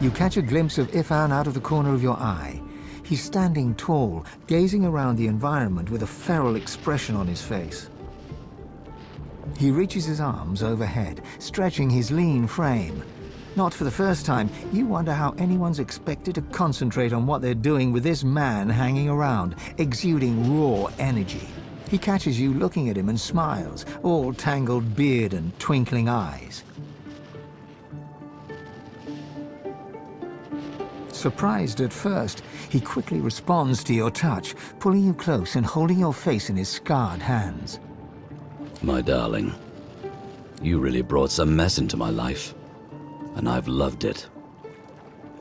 You catch a glimpse of Ifan out of the corner of your eye. He's standing tall, gazing around the environment with a feral expression on his face. He reaches his arms overhead, stretching his lean frame. Not for the first time, you wonder how anyone's expected to concentrate on what they're doing with this man hanging around, exuding raw energy. He catches you looking at him and smiles, all tangled beard and twinkling eyes. Surprised at first, he quickly responds to your touch, pulling you close and holding your face in his scarred hands. My darling, you really brought some mess into my life, and I've loved it.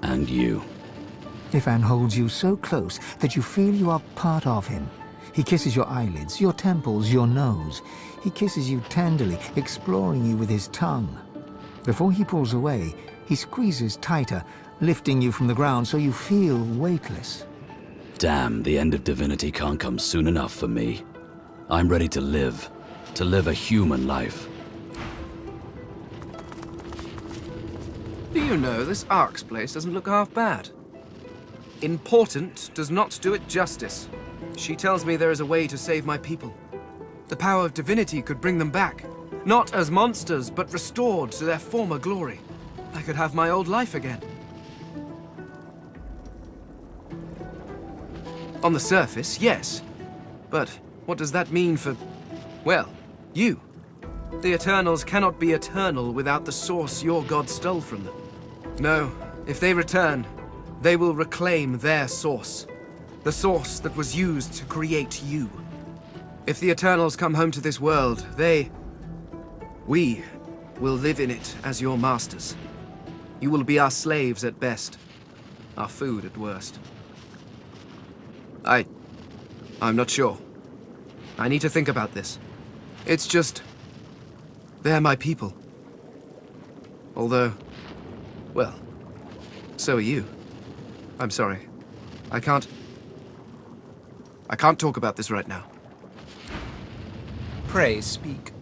And you. Ifan holds you so close that you feel you are part of him. He kisses your eyelids, your temples, your nose. He kisses you tenderly, exploring you with his tongue. Before he pulls away, he squeezes tighter, lifting you from the ground so you feel weightless. Damn, the end of divinity can't come soon enough for me. I'm ready to live a human life. Do you know, this Ark's place doesn't look half bad. Important does not do it justice. She tells me there is a way to save my people. The power of divinity could bring them back. Not as monsters, but restored to their former glory. I could have my old life again. On the surface, yes. But what does that mean for, well, you? The Eternals cannot be eternal without the source your god stole from them. No, if they return, they will reclaim their source. The source that was used to create you. If the Eternals come home to this world, we will live in it as your masters. You will be our slaves at best, our food at worst. I'm not sure. I need to think about this. It's just, they're my people. Although, well, so are you. I'm sorry. I can't talk about this right now. Pray speak.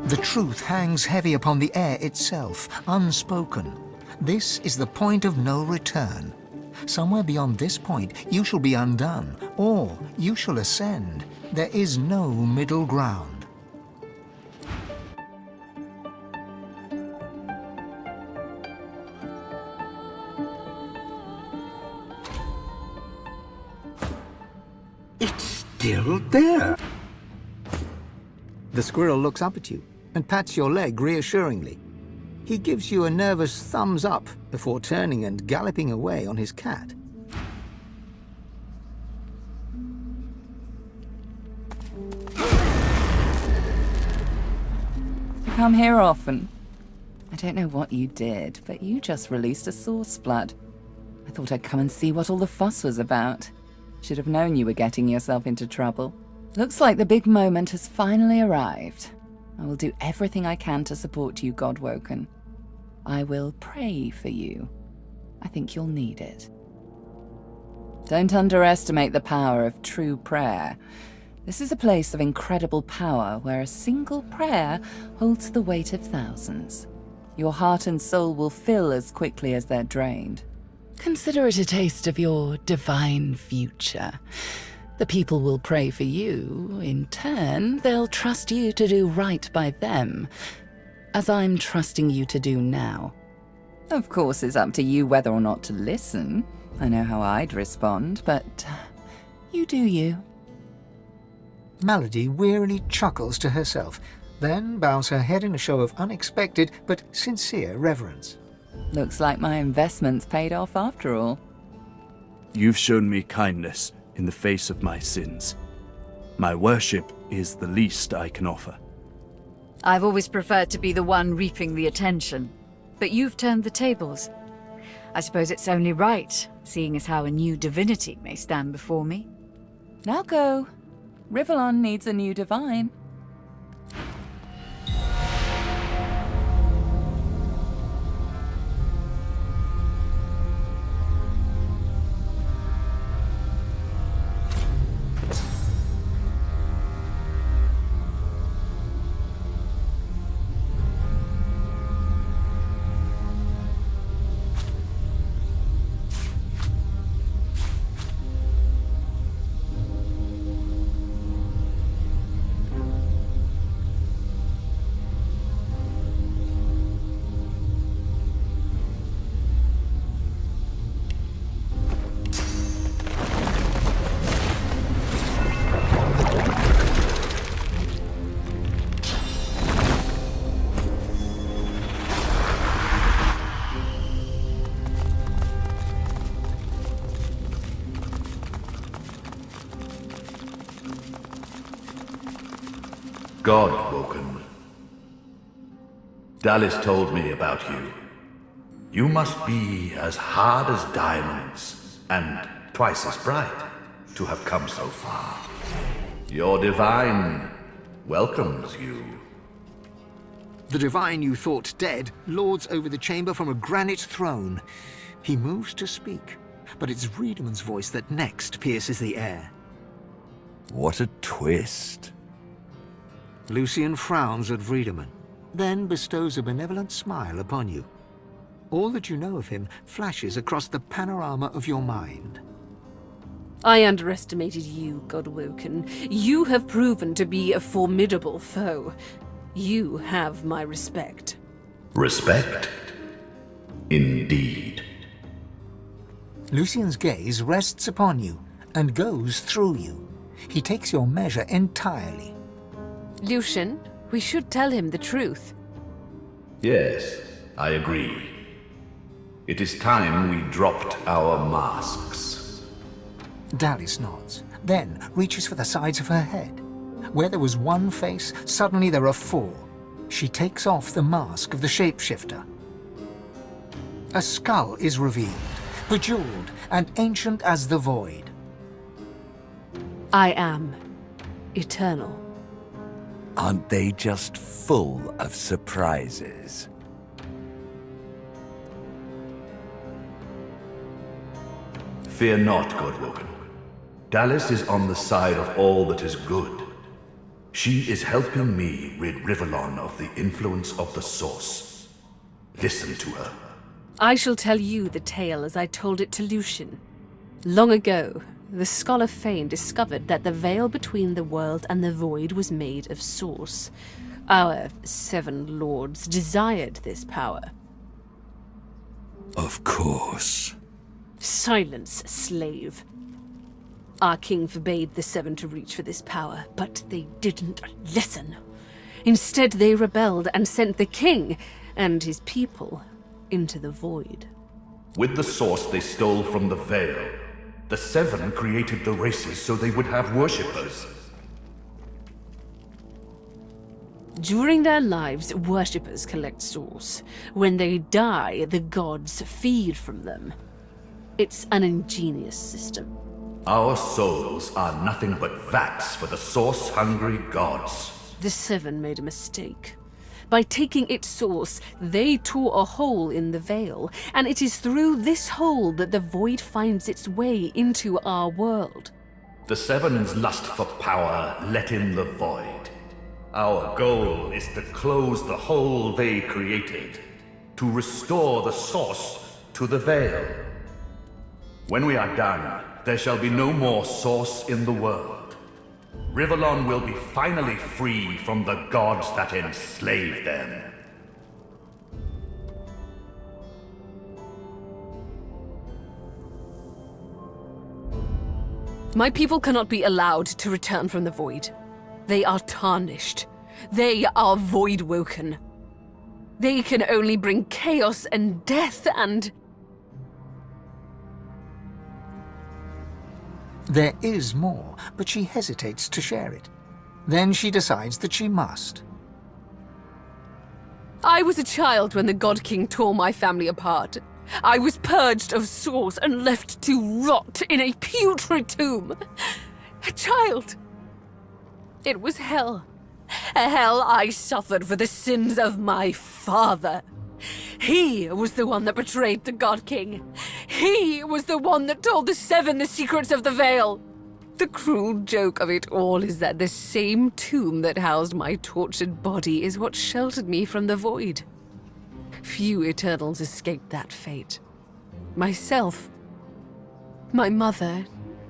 The truth hangs heavy upon the air itself, unspoken. This is the point of no return. Somewhere beyond this point, you shall be undone, or you shall ascend. There is no middle ground. It's still there. The squirrel looks up at you and pats your leg reassuringly. He gives you a nervous thumbs up before turning and galloping away on his cat. You come here often. I don't know what you did, but you just released a source flood. I thought I'd come and see what all the fuss was about. Should have known you were getting yourself into trouble. Looks like the big moment has finally arrived. I will do everything I can to support you, Godwoken. I will pray for you. I think you'll need it. Don't underestimate the power of true prayer. This is a place of incredible power where a single prayer holds the weight of thousands. Your heart and soul will fill as quickly as they're drained. Consider it a taste of your divine future. The people will pray for you. In turn, they'll trust you to do right by them, as I'm trusting you to do now. Of course, it's up to you whether or not to listen. I know how I'd respond, but you do you. Melody wearily chuckles to herself, then bows her head in a show of unexpected but sincere reverence. Looks like my investment's paid off after all. You've shown me kindness in the face of my sins. My worship is the least I can offer. I've always preferred to be the one reaping the attention, but you've turned the tables. I suppose it's only right, seeing as how a new divinity may stand before me. Now go. Rivellon needs a new divine. God Woken. Dallas told me about you. You must be as hard as diamonds, and twice as bright, to have come so far. Your divine welcomes you. The divine you thought dead lords over the chamber from a granite throne. He moves to speak, but it's Wiedemann's voice that next pierces the air. What a twist. Lucian frowns at Wiedemann, then bestows a benevolent smile upon you. All that you know of him flashes across the panorama of your mind. I underestimated you, Godwoken. You have proven to be a formidable foe. You have my respect. Respect? Indeed. Lucian's gaze rests upon you and goes through you. He takes your measure entirely. Lucian, we should tell him the truth. Yes, I agree. It is time we dropped our masks. Dallas nods, then reaches for the sides of her head. Where there was one face, suddenly there are four. She takes off the mask of the shapeshifter. A skull is revealed, bejeweled and ancient as the void. I am eternal. Aren't they just full of surprises? Fear not, Godwoken. Dallas is on the side of all that is good. She is helping me rid Rivellon of the influence of the Source. Listen to her. I shall tell you the tale as I told it to Lucian. Long ago, the scholar Fane discovered that the veil between the world and the void was made of Source. Our 7 lords desired this power. Of course. Silence, slave. Our king forbade the 7 to reach for this power, but they didn't listen. Instead, they rebelled and sent the king and his people into the void. With the Source they stole from the Veil. The 7 created the races so they would have worshippers. During their lives, worshippers collect Source. When they die, the gods feed from them. It's an ingenious system. Our souls are nothing but vats for the Source-hungry gods. The 7 made a mistake. By taking its source, they tore a hole in the veil, and it is through this hole that the void finds its way into our world. The 7's lust for power let in the void. Our goal is to close the hole they created, to restore the Source to the veil. When we are done, there shall be no more Source in the world. Rivellon will be finally free from the gods that enslaved them. My people cannot be allowed to return from the void. They are tarnished. They are void-woken. They can only bring chaos and death and... There is more, but she hesitates to share it. Then she decides that she must. I was a child when the God King tore my family apart. I was purged of Source and left to rot in a putrid tomb. A child. It was hell. A hell I suffered for the sins of my father. He was the one that betrayed the God King. He was the one that told the 7 the secrets of the Veil. The cruel joke of it all is that the same tomb that housed my tortured body is what sheltered me from the void. Few Eternals escaped that fate. Myself, my mother,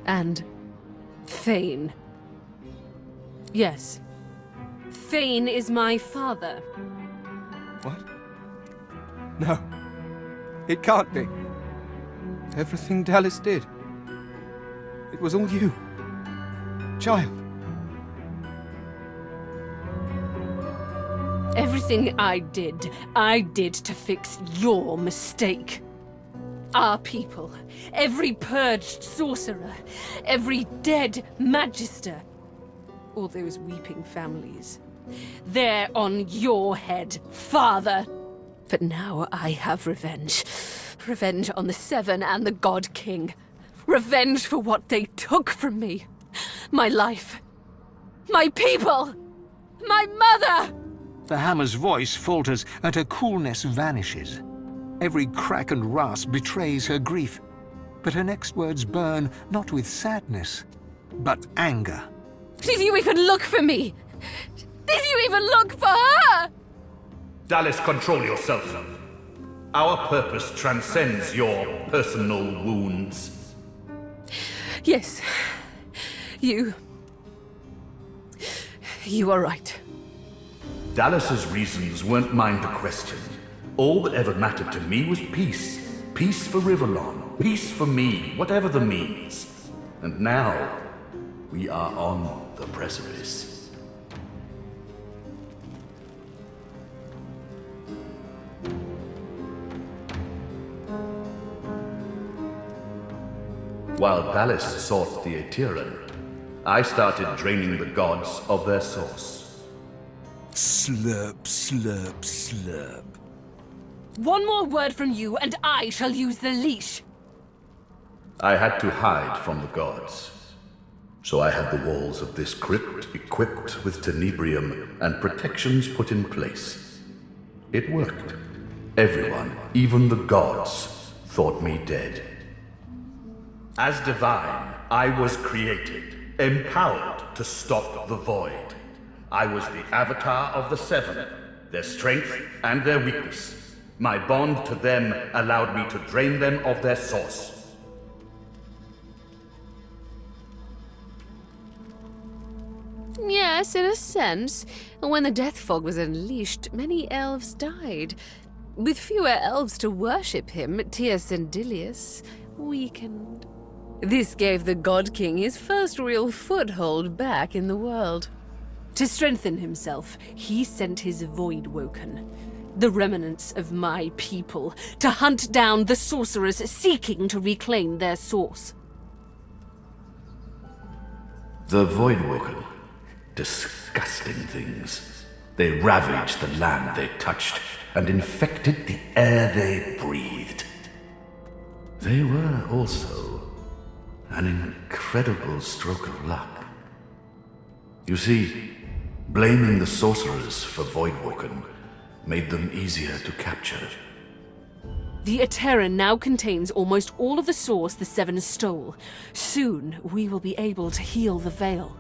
and Fane. Yes, Fane is my father. What? No. It can't be. Everything Dallas did. It was all you. Child. Everything I did to fix your mistake. Our people, every purged sorcerer, every dead magister, all those weeping families. They're on your head, father. But now I have revenge. Revenge on the Seven and the God King. Revenge for what they took from me. My life. My people. My mother! The hammer's voice falters and her coolness vanishes. Every crack and rasp betrays her grief, but her next words burn not with sadness, but anger. Did you even look for me? Did you even look for her? Dallas, control yourself. Our purpose transcends your personal wounds. Yes. You are right. Dallas's reasons weren't mine to question. All that ever mattered to me was peace. Peace for Rivellon. Peace for me, whatever the means. And now, we are on the precipice. While Dallas sought the Aetiran, I started draining the gods of their source. Slurp, slurp, slurp. One more word from you, and I shall use the leash. I had to hide from the gods. So I had the walls of this crypt equipped with tenebrium and protections put in place. It worked. Everyone, even the gods, thought me dead. As divine, I was created, empowered to stop the void. I was the avatar of the Seven, their strength and their weakness. My bond to them allowed me to drain them of their source. Yes, in a sense. When the Death Fog was unleashed, many elves died. With fewer elves to worship him, Teosendilius weakened. This gave the God King his first real foothold back in the world. To strengthen himself, he sent his Voidwoken, the remnants of my people, to hunt down the sorcerers seeking to reclaim their source. The Voidwoken. Disgusting things. They ravaged the land they touched and infected the air they breathed. They were also an incredible stroke of luck. You see, blaming the sorcerers for Voidwoken made them easier to capture. The Aetiran now contains almost all of the source the Seven stole. Soon, we will be able to heal the Veil.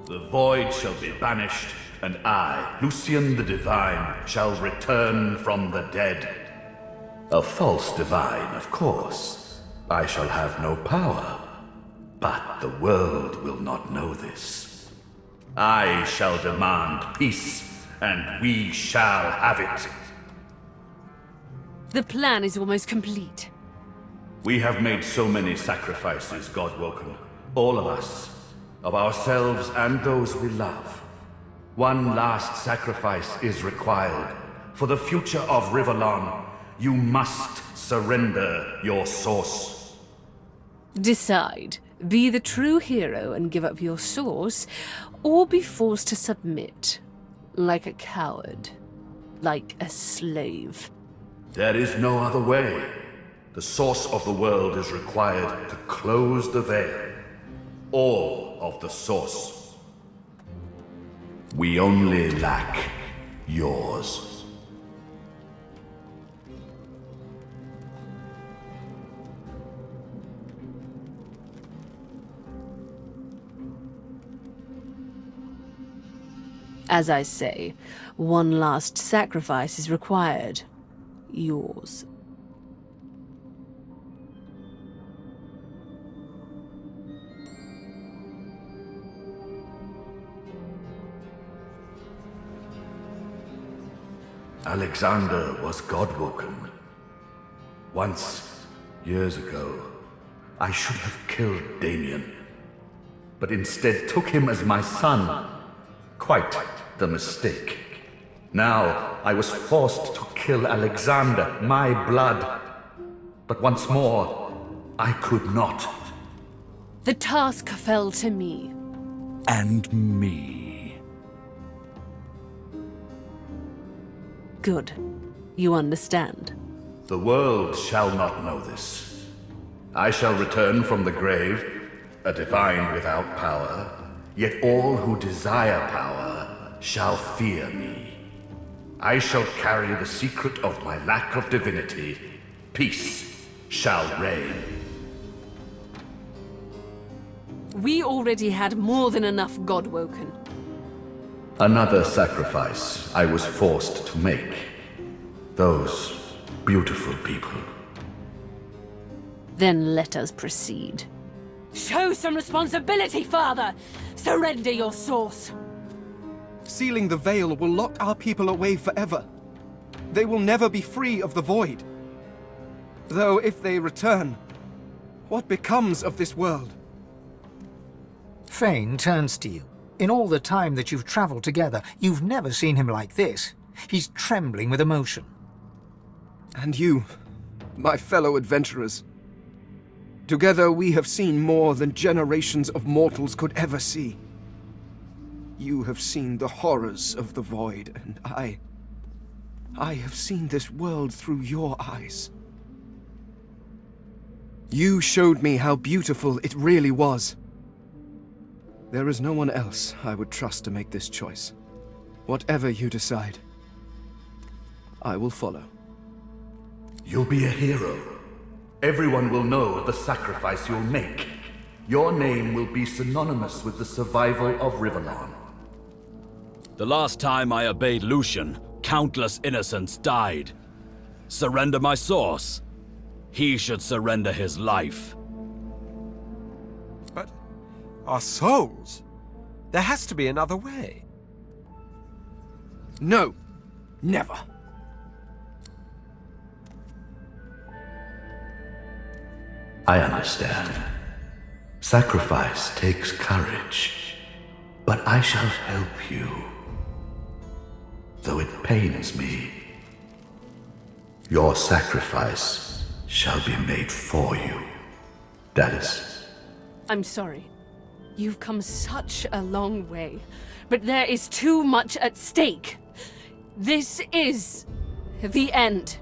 The void shall be banished, and I, Lucian the Divine, shall return from the dead. A false divine, of course. I shall have no power, but the world will not know this. I shall demand peace, and we shall have it. The plan is almost complete. We have made so many sacrifices, Godwoken. All of us. Of ourselves and those we love. One last sacrifice is required. For the future of Rivellon, you must surrender your source. Decide. Be the true hero and give up your source, or be forced to submit. Like a coward. Like a slave. There is no other way. The source of the world is required to close the veil. All of the source. We only lack yours. As I say, one last sacrifice is required. Yours. Alexander was Godwoken. Once, years ago, I should have killed Damien, but instead took him as my son. Quite the mistake. Now, I was forced to kill Alexander, my blood. But once more, I could not. The task fell to me. And me. Good. You understand. The world shall not know this. I shall return from the grave, a divine without power, yet all who desire power shall fear me. I shall carry the secret of my lack of divinity. Peace shall reign. We already had more than enough Godwoken. Another sacrifice I was forced to make. Those beautiful people. Then let us proceed. Show some responsibility, Father! Surrender your source! Sealing the veil will lock our people away forever. They will never be free of the void. Though if they return, what becomes of this world? Fane turns to you. In all the time that you've traveled together, you've never seen him like this. He's trembling with emotion. And you, my fellow adventurers. Together we have seen more than generations of mortals could ever see. You have seen the horrors of the void, and I have seen this world through your eyes. You showed me how beautiful it really was. There is no one else I would trust to make this choice. Whatever you decide, I will follow. You'll be a hero. Everyone will know of the sacrifice you'll make. Your name will be synonymous with the survival of Rivellon. The last time I obeyed Lucian, countless innocents died. Surrender my source. He should surrender his life. But our souls? There has to be another way. No, never. I understand. Sacrifice takes courage, but I shall help you. Though it pains me, your sacrifice shall be made for you, Dallas. I'm sorry. You've come such a long way, but there is too much at stake. This is the end.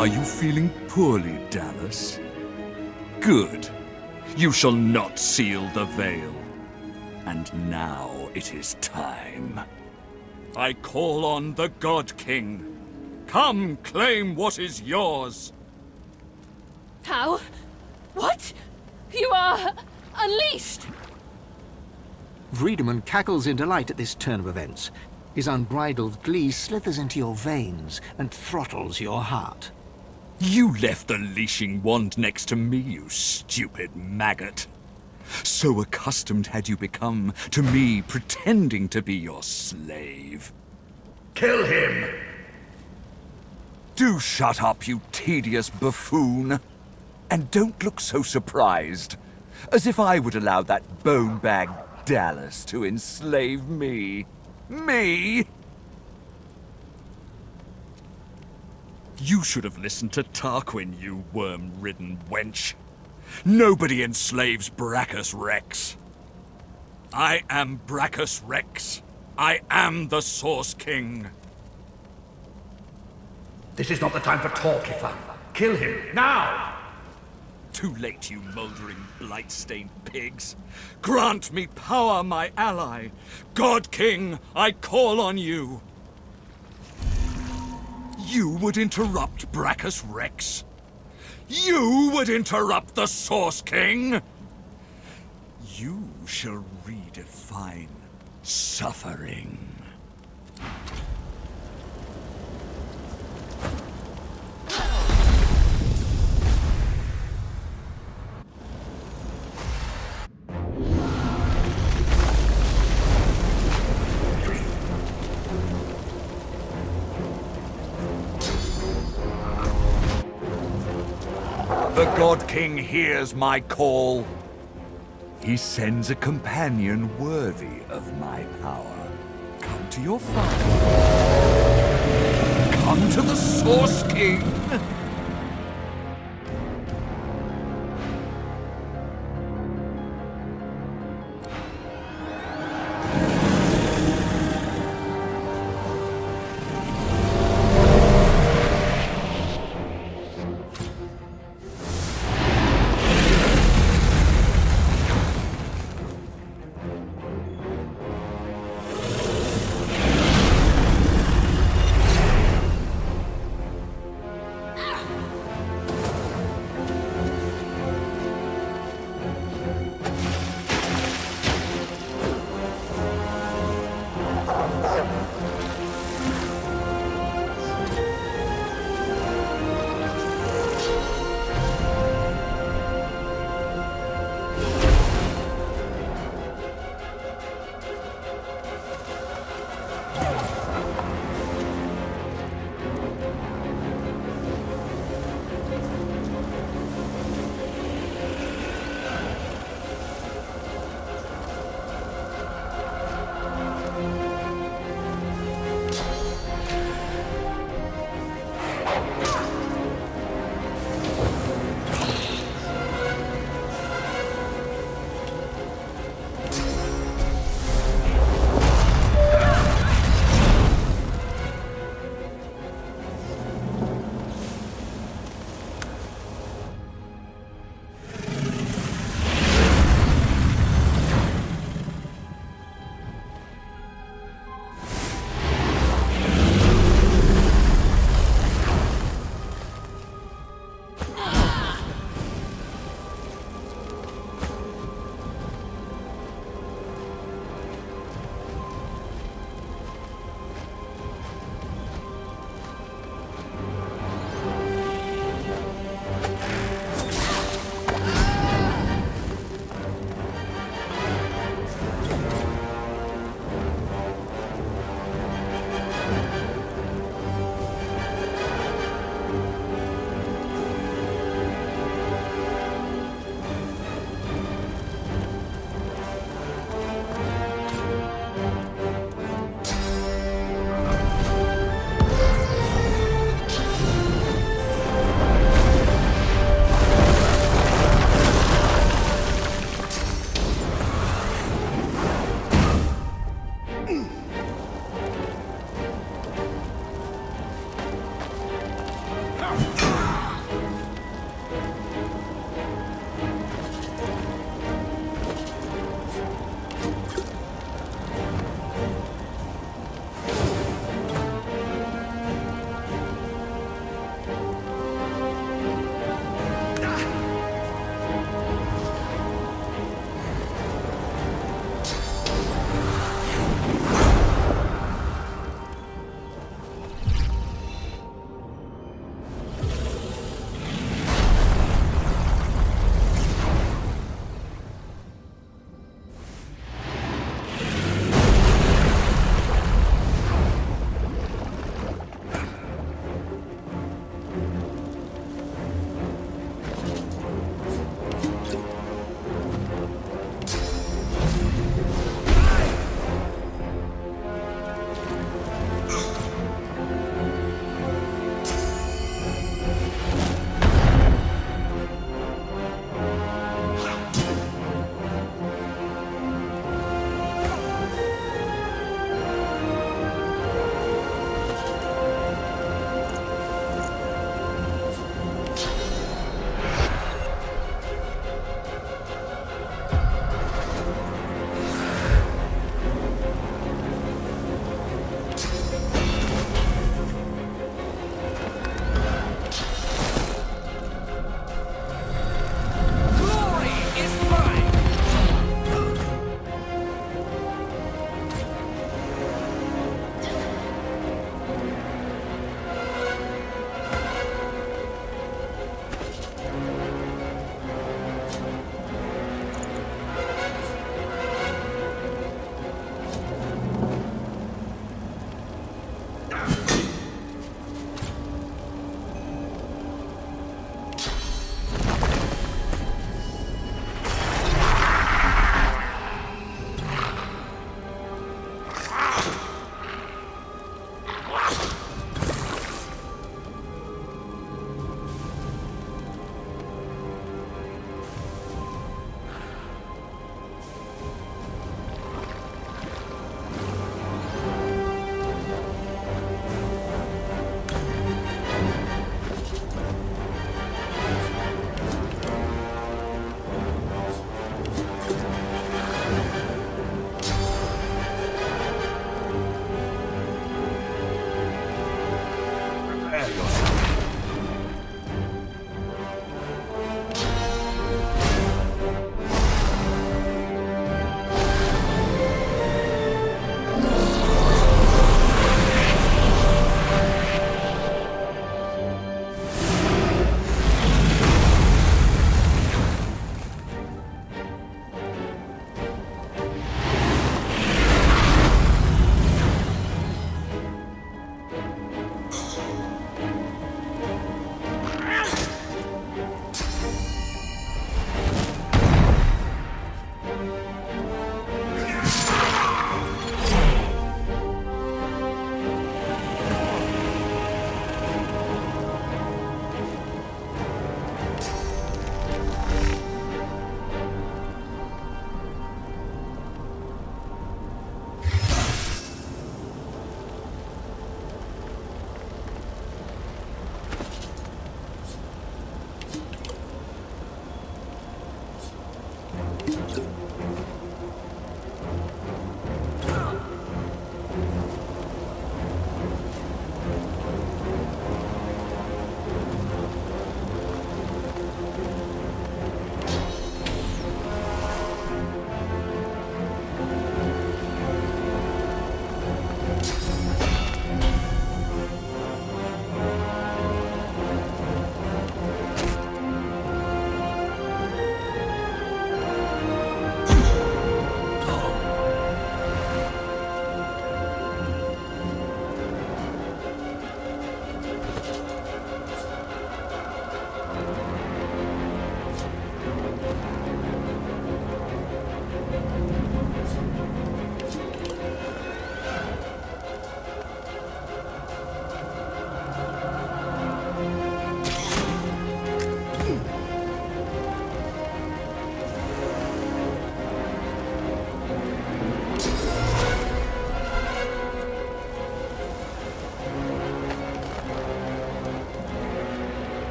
Are you feeling poorly, Dallas? Good. You shall not seal the veil. And now it is time. I call on the God King. Come claim what is yours. How? What? You are unleashed! Friedemann cackles in delight at this turn of events. His unbridled glee slithers into your veins and throttles your heart. You left the leashing wand next to me, you stupid maggot. So accustomed had you become to me pretending to be your slave. Kill him! Do shut up, you tedious buffoon. And don't look so surprised. As if I would allow that bone-bag Dallas to enslave me. Me? You should have listened to Tarquin, you worm-ridden wench. Nobody enslaves Brachus Rex. I am Brachus Rex. I am the Source King. This is not the time for talk, Ifa. Kill him, now! Too late, you mouldering, blight-stained pigs. Grant me power, my ally. God King, I call on you. You would interrupt Brachus Rex? You would interrupt the Source King? You shall redefine suffering. The God King hears my call. He sends a companion worthy of my power. Come to your father. Come to the Source King.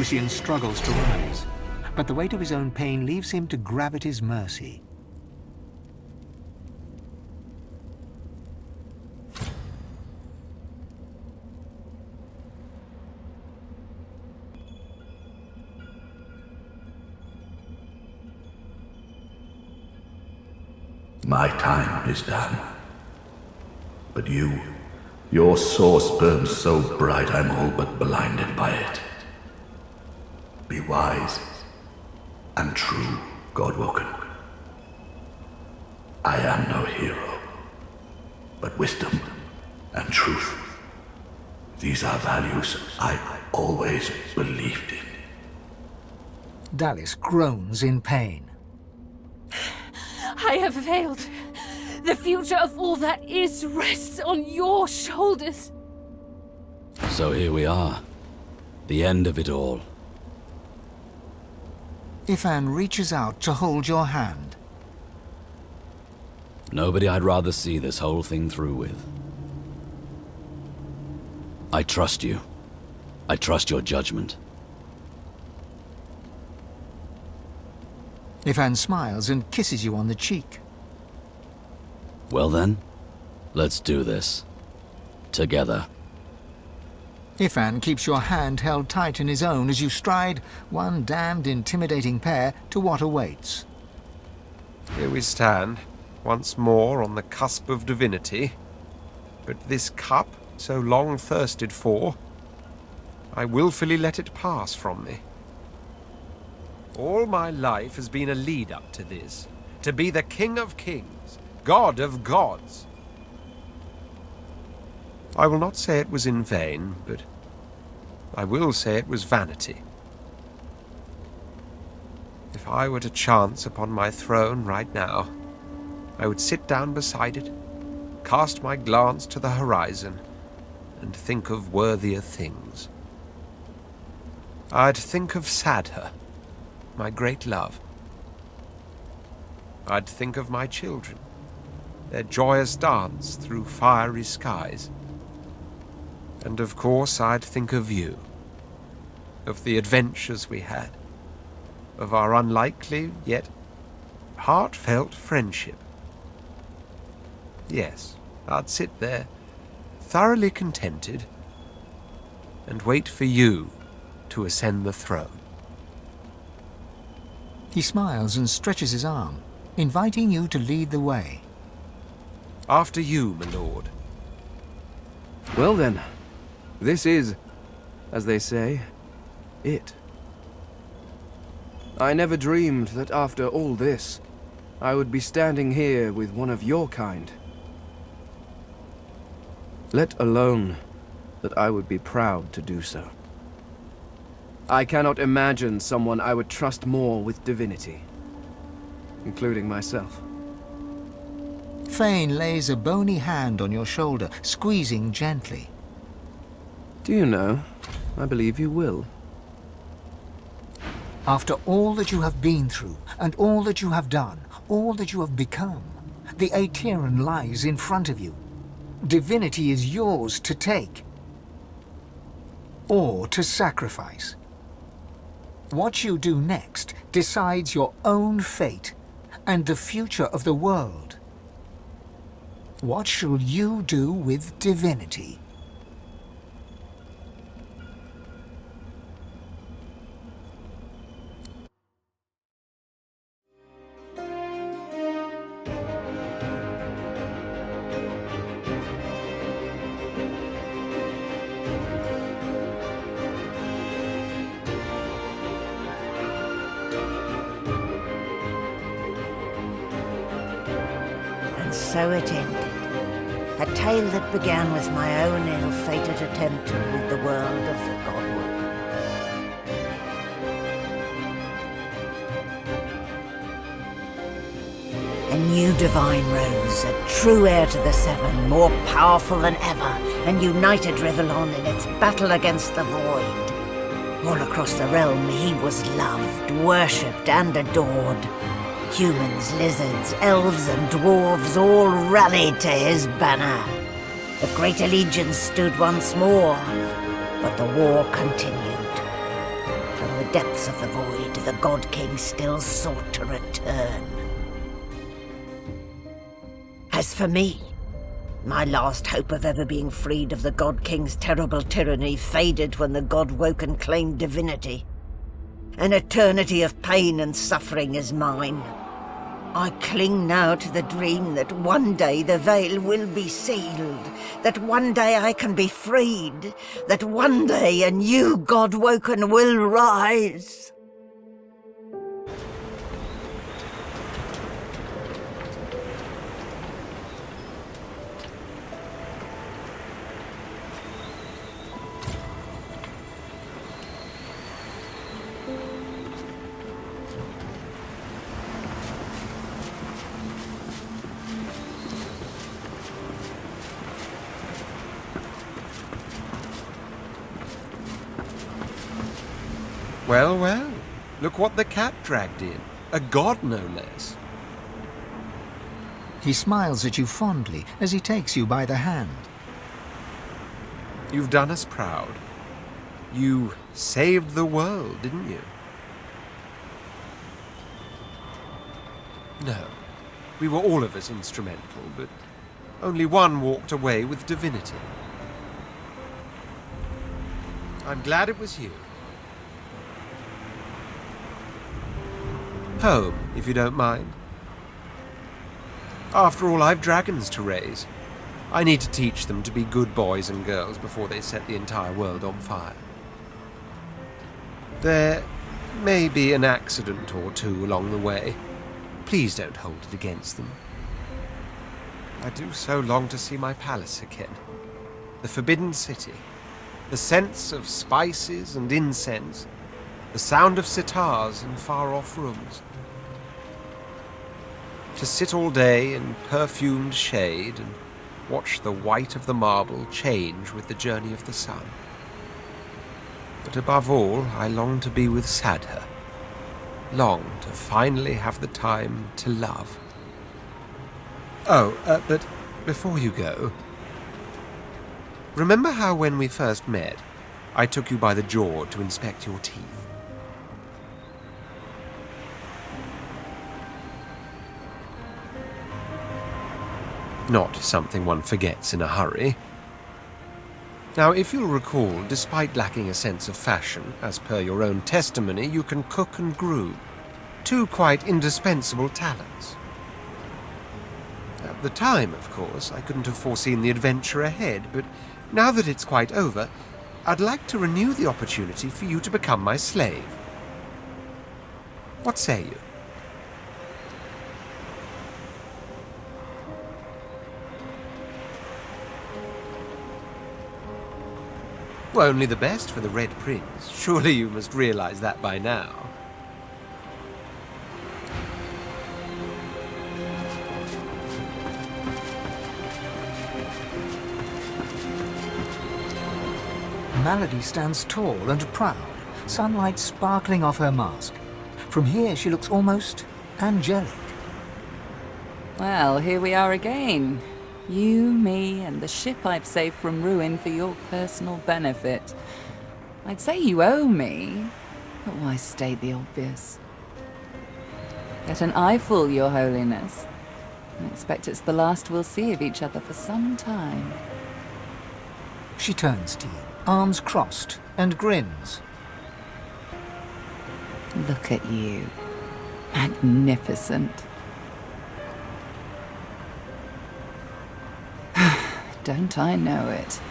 Lucian struggles to rise, but the weight of his own pain leaves him to gravity's mercy. My time is done. But your source burns so bright I'm all but blinded by it. Be wise and true, Godwoken. I am no hero, but wisdom and truth. These are values I always believed in. Dallis groans in pain. I have failed. The future of all that is rests on your shoulders. So here we are. The end of it all. Ifan reaches out to hold your hand. Nobody I'd rather see this whole thing through with. I trust you. I trust your judgment. Ifan smiles and kisses you on the cheek. Well then, let's do this. Together. Ifan keeps your hand held tight in his own as you stride, one damned intimidating pair, to what awaits. Here we stand, once more on the cusp of divinity. But this cup, so long thirsted for, I willfully let it pass from me. All my life has been a lead-up to this, to be the King of Kings, God of Gods. I will not say it was in vain, but I will say it was vanity. If I were to chance upon my throne right now, I would sit down beside it, cast my glance to the horizon, and think of worthier things. I'd think of Sadha, my great love. I'd think of my children, their joyous dance through fiery skies. And of course I'd think of you, of the adventures we had, of our unlikely yet heartfelt friendship. Yes, I'd sit there, thoroughly contented, and wait for you to ascend the throne. He smiles and stretches his arm, inviting you to lead the way. After you, my lord. Well then, this is, as they say, it. I never dreamed that after all this, I would be standing here with one of your kind. Let alone that I would be proud to do so. I cannot imagine someone I would trust more with divinity, including myself. Fane lays a bony hand on your shoulder, squeezing gently. Do you know, I believe you will. After all that you have been through, and all that you have done, all that you have become, the Aetheran lies in front of you. Divinity is yours to take, or to sacrifice. What you do next decides your own fate and the future of the world. What shall you do with divinity? So it ended. A tale that began with my own ill-fated attempt to rid the world of the Godwoken. A new divine rose, a true heir to the Seven, more powerful than ever, and united Rivellon in its battle against the Void. All across the realm he was loved, worshipped, and adored. Humans, lizards, elves, and dwarves all rallied to his banner. The great allegiance stood once more, but the war continued. depths of the void, the God King still sought to return. As for me, my last hope of ever being freed of the God King's terrible tyranny faded when the god woke and claimed divinity. An eternity of pain and suffering is mine. I cling now to the dream that one day the veil will be sealed, that one day I can be freed, that one day a new god woken will rise. Well, well, look what the cat dragged in. A god, no less. He smiles at you fondly as he takes you by the hand. You've done us proud. You saved the world, didn't you? No, we were all of us instrumental, but only one walked away with divinity. I'm glad it was you. Home, if you don't mind. After all, I've dragons to raise. I need to teach them to be good boys and girls before they set the entire world on fire. There may be an accident or two along the way. Please don't hold it against them. I do so long to see my palace again. The Forbidden City. The scents of spices and incense. The sound of sitars in far-off rooms. To sit all day in perfumed shade and watch the white of the marble change with the journey of the sun. But above all, I long to be with Sadha. Long to finally have the time to love. Oh, but before you go, remember how when we first met, I took you by the jaw to inspect your teeth? Not something one forgets in a hurry. Now, if you'll recall, despite lacking a sense of fashion, as per your own testimony, you can cook and groom. Two quite indispensable talents. At the time, of course, I couldn't have foreseen the adventure ahead, but now that it's quite over, I'd like to renew the opportunity for you to become my slave. What say you? Well, only the best for the Red Prince. Surely you must realize that by now. Malady stands tall and proud, sunlight sparkling off her mask. From here, she looks almost angelic. Well, here we are again. You, me, and the ship I've saved from ruin for your personal benefit. I'd say you owe me, but why state the obvious? Get an eyeful, Your Holiness. I expect it's the last we'll see of each other for some time. She turns to you, arms crossed, and grins. Look at you. Magnificent. Don't I know it?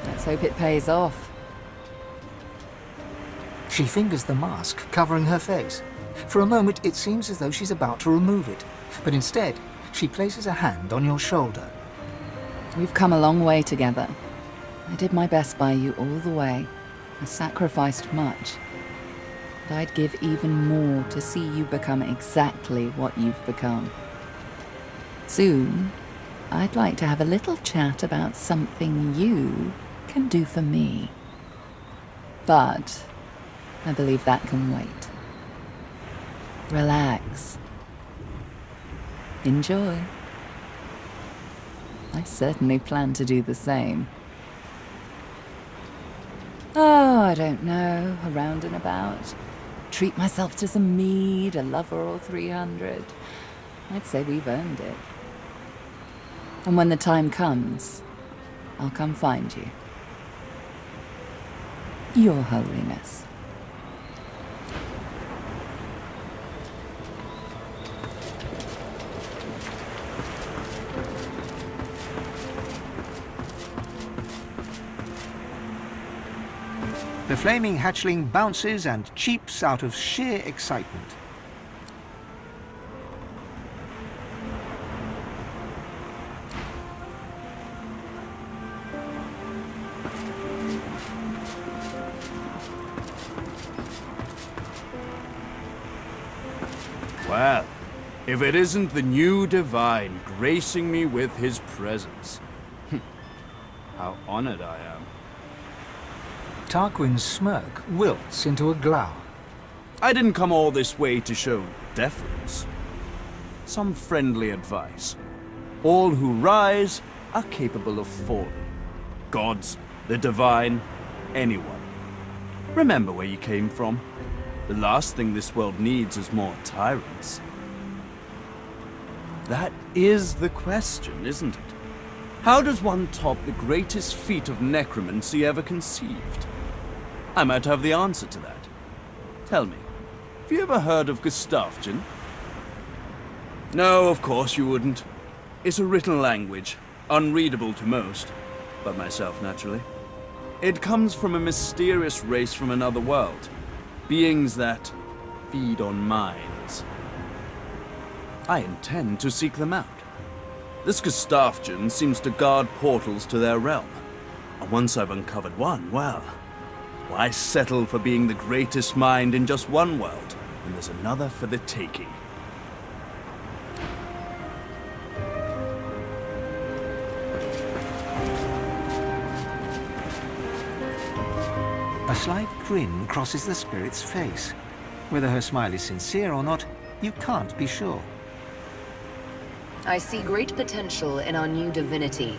Let's hope it pays off. She fingers the mask covering her face. For a moment, it seems as though she's about to remove it, but instead, she places a hand on your shoulder. We've come a long way together. I did my best by you all the way. I sacrificed much. But I'd give even more to see you become exactly what you've become. Soon, I'd like to have a little chat about something you can do for me. But I believe that can wait. Relax. Enjoy. I certainly plan to do the same. Oh, Oh, I don't know, around and about. Treat myself to some mead, a lover or 300. I'd say we've earned it. And when the time comes, I'll come find you. Your Holiness. The flaming hatchling bounces and cheeps out of sheer excitement. Well, if it isn't the new divine gracing me with his presence. How honored I am. Tarquin's smirk wilts into a glower. I didn't come all this way to show deference. Some friendly advice. All who rise are capable of falling. Gods, the divine, anyone. Remember where you came from. The last thing this world needs is more tyrants. That is the question, isn't it? How does one top the greatest feat of necromancy ever conceived? I might have the answer to that. Tell me, have you ever heard of Gustafsson? No, of course you wouldn't. It's a written language, unreadable to most, but myself naturally. It comes from a mysterious race from another world. Beings that feed on minds. I intend to seek them out. This Gustafsson seems to guard portals to their realm. And once I've uncovered one, well, why settle for being the greatest mind in just one world when there's another for the taking? A slight grin crosses the spirit's face. Whether her smile is sincere or not, you can't be sure. I see great potential in our new divinity.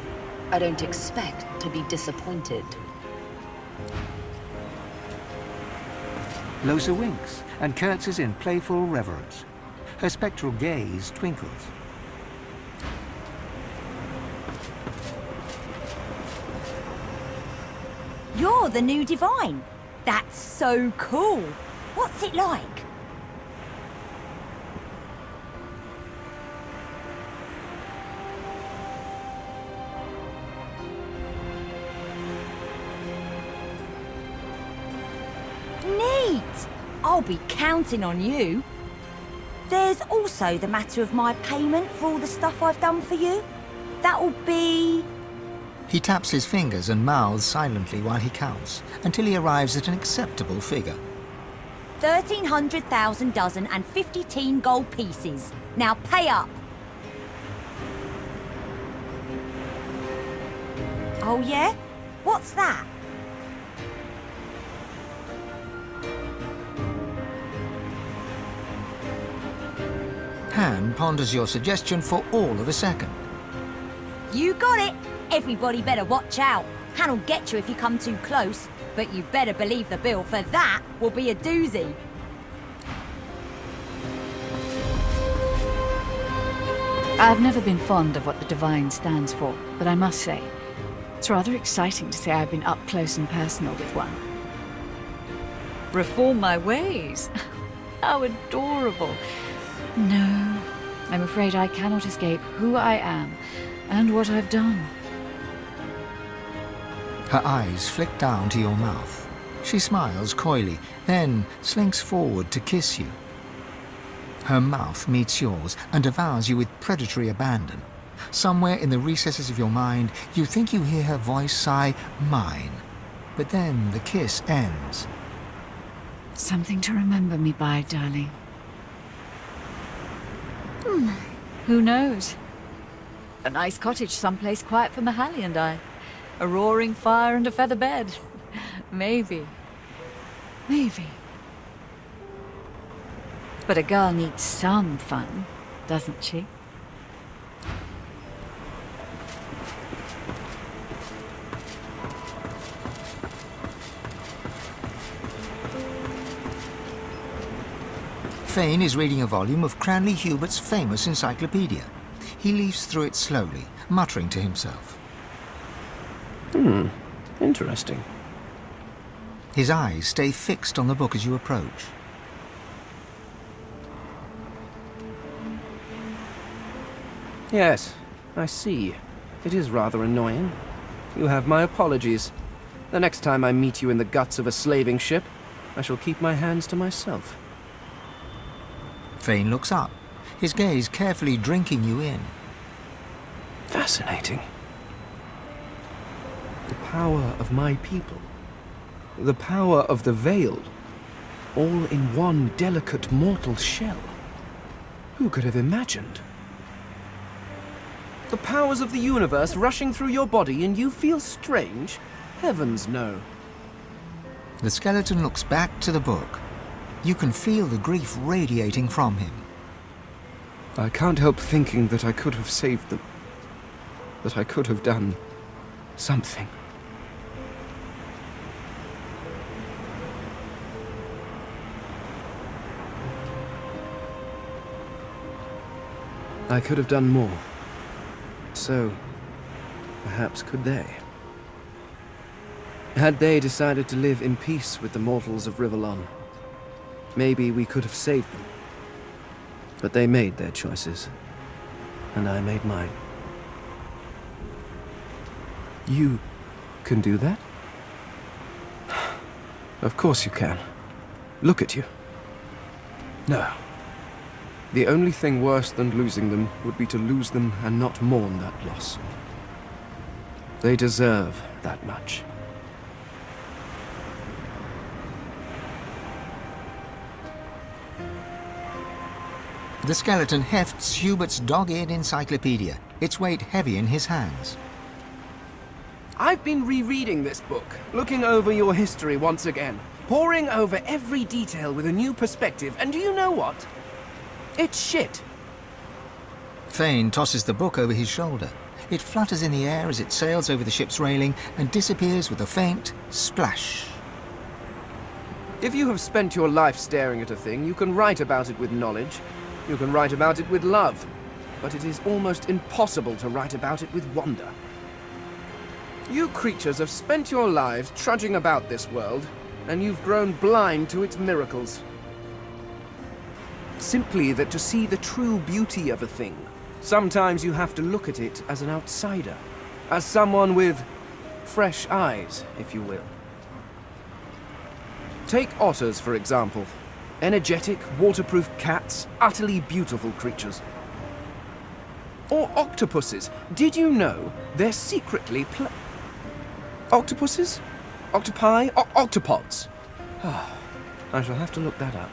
I don't expect to be disappointed. Losa winks and curtsies in playful reverence. Her spectral gaze twinkles. You're the new divine. That's so cool. What's it like? Neat. I'll be counting on you. There's also the matter of my payment for all the stuff I've done for you. That'll be... He taps his fingers and mouths silently while he counts, until he arrives at an acceptable figure. 1,300,000 dozen and 50 gold pieces. Now pay up. Oh yeah? What's that? Han ponders your suggestion for all of a second. You got it. Everybody better watch out. Han'll get you if you come too close. But you better believe the bill for that will be a doozy. I've never been fond of what the Divine stands for, but I must say, it's rather exciting to say I've been up close and personal with one. Reform my ways? How adorable. No, I'm afraid I cannot escape who I am and what I've done. Her eyes flick down to your mouth. She smiles coyly, then slinks forward to kiss you. Her mouth meets yours and devours you with predatory abandon. Somewhere in the recesses of your mind, you think you hear her voice sigh, "Mine." But then the kiss ends. Something to remember me by, darling. Who knows? A nice cottage someplace quiet for Mahalia and I. A roaring fire and a feather bed. Maybe. Maybe. But a girl needs some fun, doesn't she? Fane is reading a volume of Cranley Hubert's famous encyclopedia. He leafs through it slowly, muttering to himself. Interesting. His eyes stay fixed on the book as you approach. Yes, I see. It is rather annoying. You have my apologies. The next time I meet you in the guts of a slaving ship, I shall keep my hands to myself. Fane looks up, his gaze carefully drinking you in. Fascinating. The power of my people. The power of the Veiled. All in one delicate mortal shell. Who could have imagined? The powers of the universe rushing through your body and you feel strange? Heavens no. The skeleton looks back to the book. You can feel the grief radiating from him. I can't help thinking that I could have saved them. That I could have done something. I could have done more. So, perhaps could they? Had they decided to live in peace with the mortals of Rivellon, maybe we could have saved them. But they made their choices, and I made mine. You can do that? Of course you can. Look at you. No. The only thing worse than losing them would be to lose them and not mourn that loss. They deserve that much. The skeleton hefts Hubert's dog-eared encyclopedia, its weight heavy in his hands. I've been rereading this book, looking over your history once again, poring over every detail with a new perspective, and do you know what? It's shit. Fane tosses the book over his shoulder. It flutters in the air as it sails over the ship's railing and disappears with a faint splash. If you have spent your life staring at a thing, you can write about it with knowledge. You can write about it with love. But it is almost impossible to write about it with wonder. You creatures have spent your lives trudging about this world, and you've grown blind to its miracles. Simply that to see the true beauty of a thing, sometimes you have to look at it as an outsider, as someone with fresh eyes, if you will. Take otters, for example. Energetic, waterproof cats, utterly beautiful creatures. Or octopuses. Did you know they're secretly Octopuses? Octopi? Octopods? I shall have to look that up.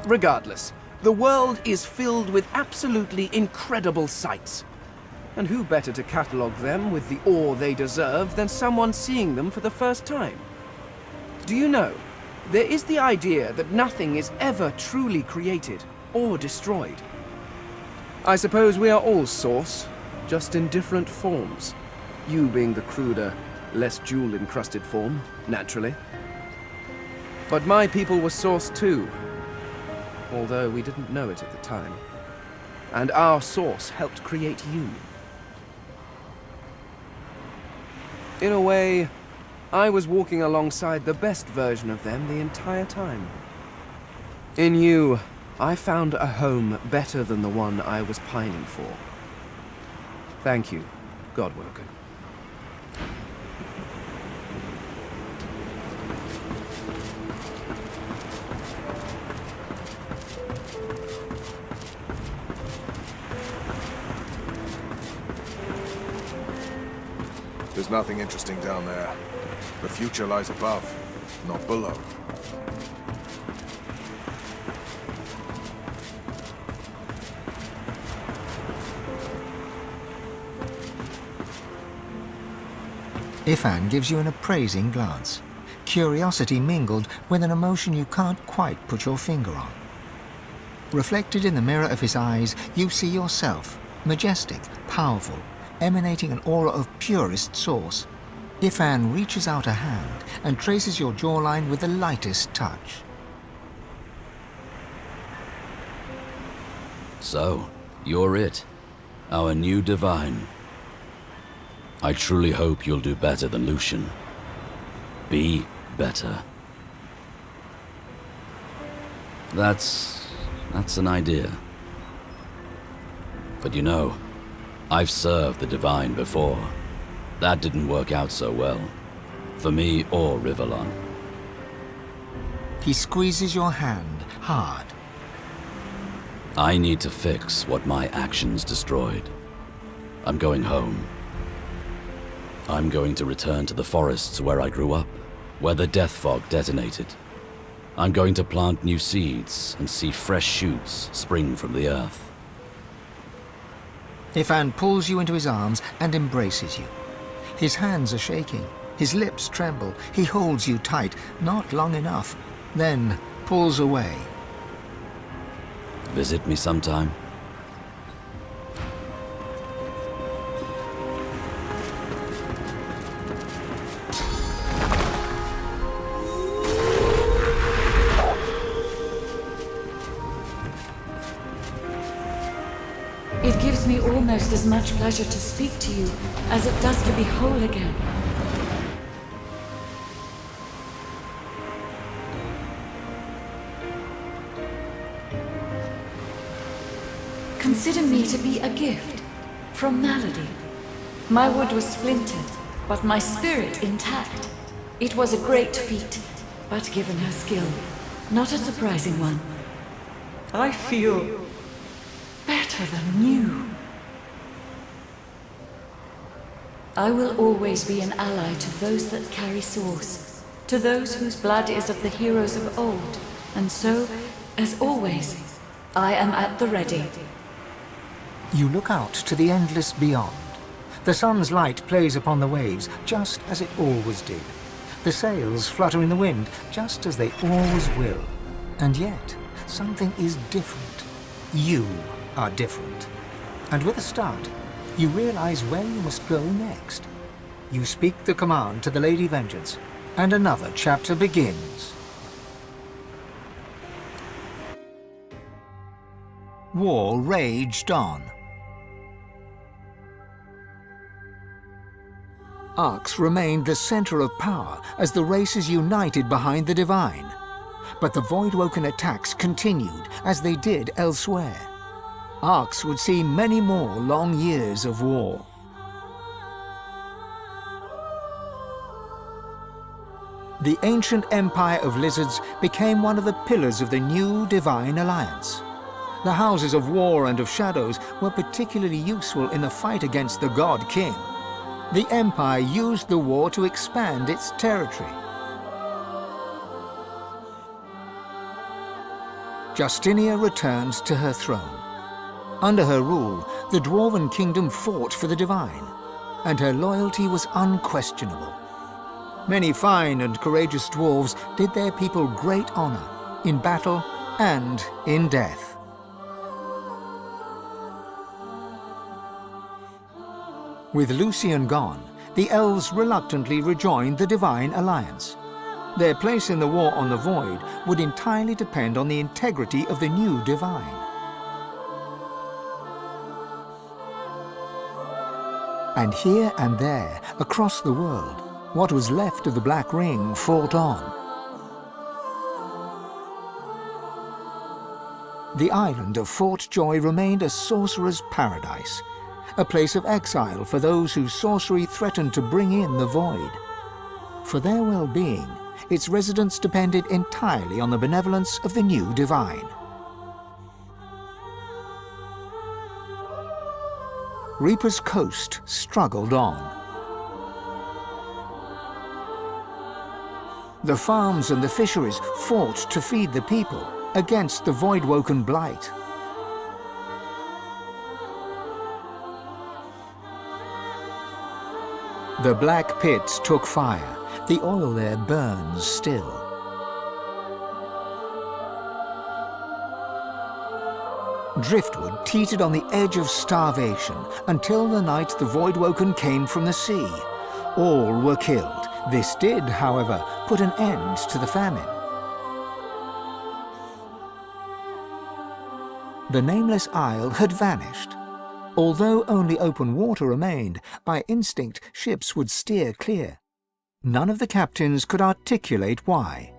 Regardless, the world is filled with absolutely incredible sights. And who better to catalogue them with the awe they deserve than someone seeing them for the first time? Do you know, there is the idea that nothing is ever truly created or destroyed. I suppose we are all Source, just in different forms. You being the cruder, less jewel-encrusted form, naturally. But my people were Source too, although we didn't know it at the time. And our Source helped create you. In a way, I was walking alongside the best version of them the entire time. In you, I found a home better than the one I was pining for. Thank you, Godwoken. There's nothing interesting down there. The future lies above, not below. Ifan gives you an appraising glance. Curiosity mingled with an emotion you can't quite put your finger on. Reflected in the mirror of his eyes, you see yourself, majestic, powerful, emanating an aura of purest source. Ifan reaches out a hand and traces your jawline with the lightest touch. So, you're it. Our new divine. I truly hope you'll do better than Lucian. Be better. That's an idea. But you know, I've served the divine before. That didn't work out so well. For me or Rivellon. He squeezes your hand hard. I need to fix what my actions destroyed. I'm going home. I'm going to return to the forests where I grew up, where the death fog detonated. I'm going to plant new seeds and see fresh shoots spring from the earth. Ifan pulls you into his arms and embraces you. His hands are shaking. His lips tremble. He holds you tight, not long enough, then pulls away. Visit me sometime? It gives me almost as much pleasure to speak to you as it does to be whole again. Consider me to be a gift from Malady. My wood was splintered, but my spirit intact. It was a great feat, but given her skill, not a surprising one. I feel better than new. I will always be an ally to those that carry swords, to those whose blood is of the heroes of old, and so, as always, I am at the ready. You look out to the endless beyond. The sun's light plays upon the waves, just as it always did. The sails flutter in the wind, just as they always will. And yet, something is different. You are different. And with a start, you realize where you must go next. You speak the command to the Lady Vengeance, and another chapter begins. War raged on. Arx remained the center of power as the races united behind the Divine. But the Voidwoken attacks continued as they did elsewhere. Arx would see many more long years of war. The ancient empire of lizards became one of the pillars of the new Divine Alliance. The houses of war and of shadows were particularly useful in the fight against the God King. The Empire used the war to expand its territory. Justinia returned to her throne. Under her rule, the Dwarven Kingdom fought for the Divine, and her loyalty was unquestionable. Many fine and courageous dwarves did their people great honor, in battle and in death. With Lucian gone, the elves reluctantly rejoined the Divine Alliance. Their place in the war on the Void would entirely depend on the integrity of the new Divine. And here and there, across the world, what was left of the Black Ring fought on. The island of Fort Joy remained a sorcerer's paradise, a place of exile for those whose sorcery threatened to bring in the Void. For their well-being, its residents depended entirely on the benevolence of the new Divine. Reaper's Coast struggled on. The farms and the fisheries fought to feed the people against the Voidwoken blight. The black pits took fire. The oil there burns still. Driftwood teetered on the edge of starvation until the night the Voidwoken came from the sea. All were killed. This did, however, put an end to the famine. The nameless isle had vanished. Although only open water remained, by instinct ships would steer clear. None of the captains could articulate why.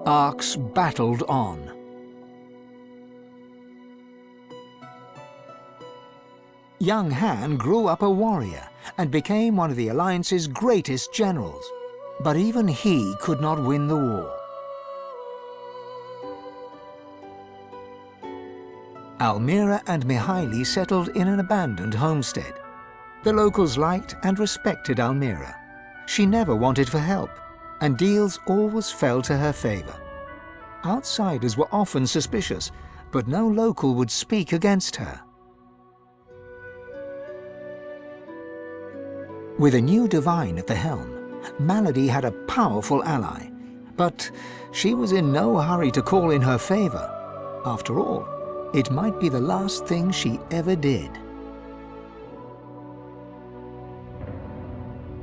Arcs battled on. Young Han grew up a warrior and became one of the Alliance's greatest generals. But even he could not win the war. Almira and Mihaili settled in an abandoned homestead. The locals liked and respected Almira. She never wanted for help, and deals always fell to her favor. Outsiders were often suspicious, but no local would speak against her. With a new divine at the helm, Malady had a powerful ally, but she was in no hurry to call in her favor. After all, it might be the last thing she ever did.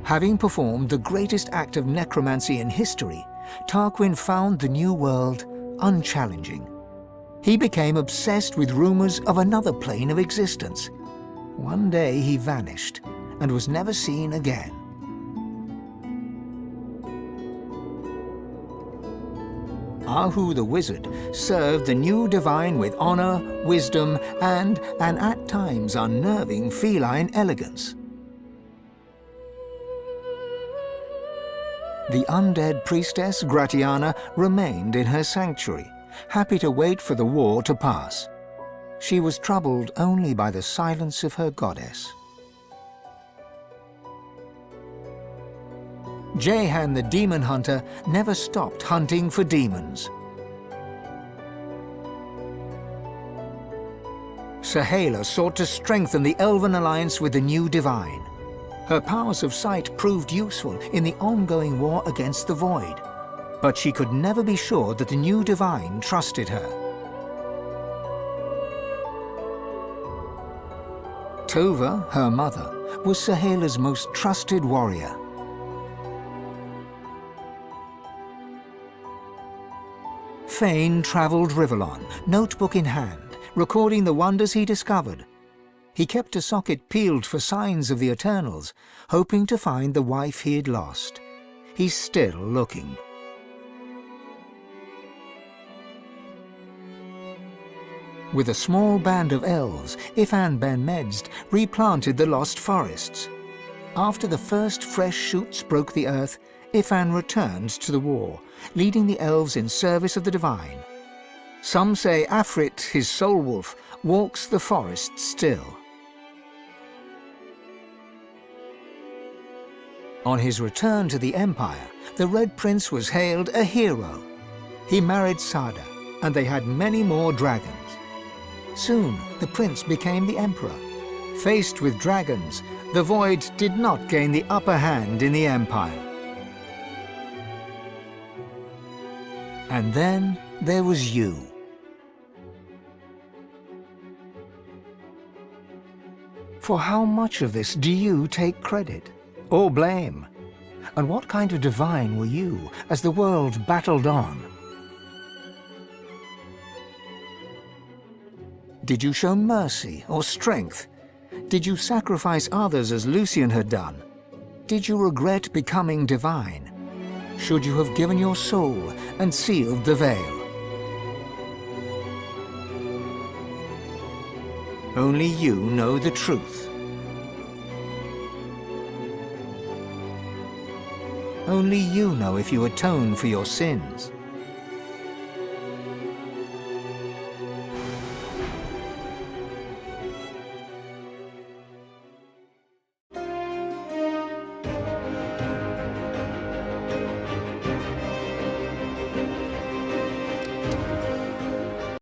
Having performed the greatest act of necromancy in history, Tarquin found the new world unchallenging. He became obsessed with rumors of another plane of existence. One day he vanished and was never seen again. Ahu the wizard served the new divine with honor, wisdom, and an at times unnerving feline elegance. The undead priestess Gratiana remained in her sanctuary, happy to wait for the war to pass. She was troubled only by the silence of her goddess. Jehan the demon hunter never stopped hunting for demons. Sahala sought to strengthen the Elven alliance with the new divine. Her powers of sight proved useful in the ongoing war against the Void, but she could never be sure that the new divine trusted her. Tova, her mother, was Sahala's most trusted warrior. Fane traveled Rivellon, notebook in hand, recording the wonders he discovered. He kept a socket peeled for signs of the Eternals, hoping to find the wife he had lost. He's still looking. With a small band of elves, Ifan ben Medst replanted the lost forests. After the first fresh shoots broke the earth, Ifan returned to the war, leading the elves in service of the divine. Some say Afrit, his soul wolf, walks the forest still. On his return to the Empire, the Red Prince was hailed a hero. He married Sada, and they had many more dragons. Soon, the prince became the emperor. Faced with dragons, the Void did not gain the upper hand in the Empire. And then there was you. For how much of this do you take credit or blame? And what kind of divine were you as the world battled on? Did you show mercy or strength? Did you sacrifice others as Lucian had done? Did you regret becoming divine? Should you have given your soul and sealed the veil? Only you know the truth. Only you know if you atone for your sins.